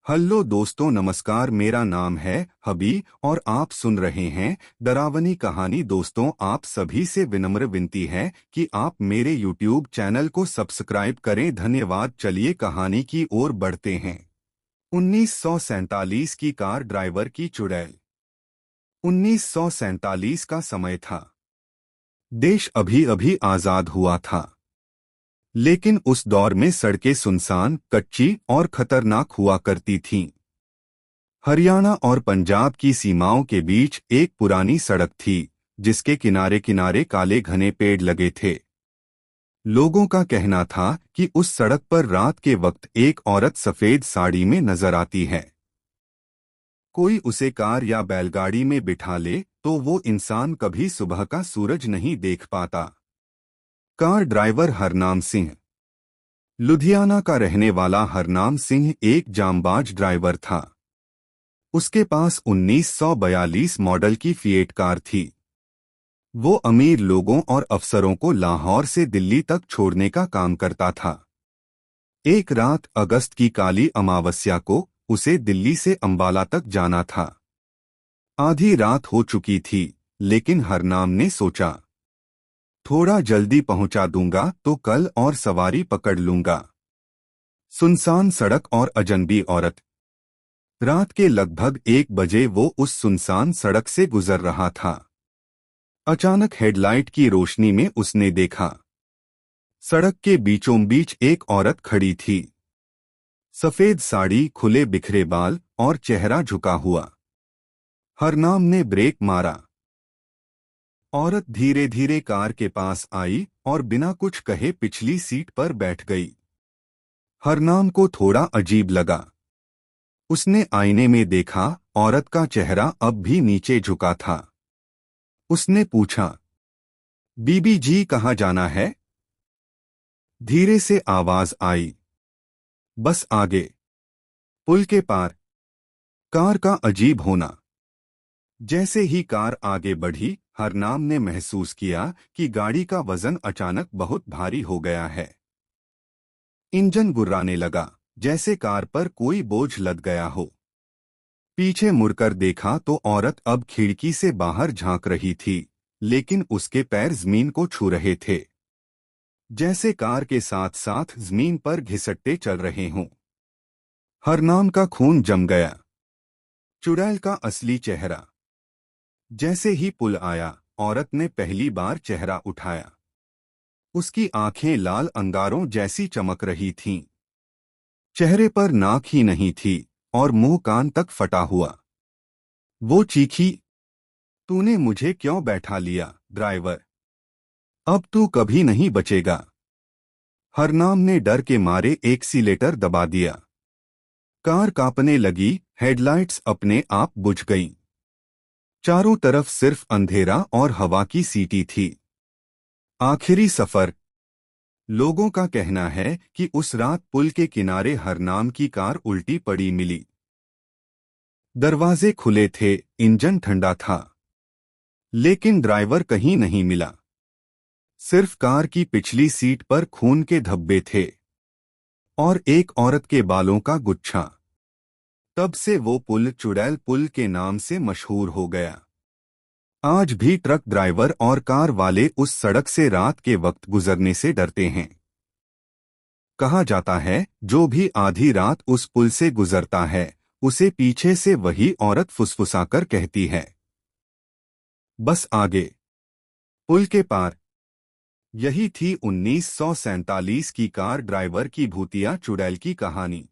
Hello दोस्तों, नमस्कार। मेरा नाम है हबी और आप सुन रहे हैं डरावनी कहानी। दोस्तों, आप सभी से विनम्र विनती है कि आप मेरे यूट्यूब चैनल को सब्सक्राइब करें। धन्यवाद। चलिए कहानी की ओर बढ़ते हैं। 1947 की कार ड्राइवर की चुड़ैल। 1947 का समय था। देश अभी अभी आजाद हुआ था, लेकिन उस दौर में सड़कें सुनसान, कच्ची और खतरनाक हुआ करती थीं। हरियाणा और पंजाब की सीमाओं के बीच एक पुरानी सड़क थी, जिसके किनारे किनारे काले घने पेड़ लगे थे। लोगों का कहना था कि उस सड़क पर रात के वक्त एक औरत सफेद साड़ी में नजर आती है। कोई उसे कार या बैलगाड़ी में बिठा ले तो वो इंसान कभी सुबह का सूरज नहीं देख पाता। Car driver Harnam Singh. लुधियाना का रहने वाला हरनाम सिंह एक जांबाज ड्राइवर था। उसके पास 1942 मॉडल की फिएट कार थी। वो अमीर लोगों और अफसरों को लाहौर से दिल्ली तक छोड़ने का काम करता था। एक रात अगस्त की काली अमावस्या को उसे दिल्ली से अंबाला तक जाना था। आधी रात हो चुकी थी, लेकिन हरनाम ने सोचा, थोड़ा जल्दी पहुंचा दूंगा तो कल और सवारी पकड़ लूंगा। सुनसान सड़क और अजनबी औरत। रात के लगभग 1 बजे वो उस सुनसान सड़क से गुजर रहा था। अचानक हेडलाइट की रोशनी में उसने देखा, सड़क के बीचों बीच एक औरत खड़ी थी। सफेद साड़ी, खुले बिखरे बाल और चेहरा झुका हुआ। हरनाम ने ब्रेक मारा। औरत धीरे धीरे कार के पास आई और बिना कुछ कहे पिछली सीट पर बैठ गई। हरनाम को थोड़ा अजीब लगा। उसने आईने में देखा, औरत का चेहरा अब भी नीचे झुका था। उसने पूछा, बीबी जी, कहाँ जाना है? धीरे से आवाज आई, बस आगे, पुल के पार। कार का अजीब होना। जैसे ही कार आगे बढ़ी, हरनाम ने महसूस किया कि गाड़ी का वजन अचानक बहुत भारी हो गया है। इंजन गुर्राने लगा, जैसे कार पर कोई बोझ लद गया हो। पीछे मुड़कर देखा तो औरत अब खिड़की से बाहर झांक रही थी, लेकिन उसके पैर जमीन को छू रहे थे, जैसे कार के साथ साथ जमीन पर घिसटते चल रहे हों। हरनाम का खून जम गया। चुड़ैल का असली चेहरा। जैसे ही पुल आया, औरत ने पहली बार चेहरा उठाया। उसकी आंखें लाल अंगारों जैसी चमक रही थीं। चेहरे पर नाक ही नहीं थी और मुंह कान तक फटा हुआ। वो चीखी, तूने मुझे क्यों बैठा लिया ड्राइवर? अब तू कभी नहीं बचेगा। हरनाम ने डर के मारे एक्सीलेटर दबा दिया। कार कांपने लगी, हेडलाइट्स अपने आप बुझ गईं। चारों तरफ सिर्फ अंधेरा और हवा की सीटी थी। आखिरी सफर। लोगों का कहना है कि उस रात पुल के किनारे हरनाम की कार उल्टी पड़ी मिली। दरवाजे खुले थे, इंजन ठंडा था, लेकिन ड्राइवर कहीं नहीं मिला। सिर्फ कार की पिछली सीट पर खून के धब्बे थे और एक औरत के बालों का गुच्छा। तब से वो पुल चुड़ैल पुल के नाम से मशहूर हो गया। आज भी ट्रक ड्राइवर और कार वाले उस सड़क से रात के वक्त गुजरने से डरते हैं। कहा जाता है, जो भी आधी रात उस पुल से गुजरता है, उसे पीछे से वही औरत फुसफुसाकर कहती है, बस आगे, पुल के पार। यही थी 1947 की कार ड्राइवर की भूतिया चुड़ैल की कहानी।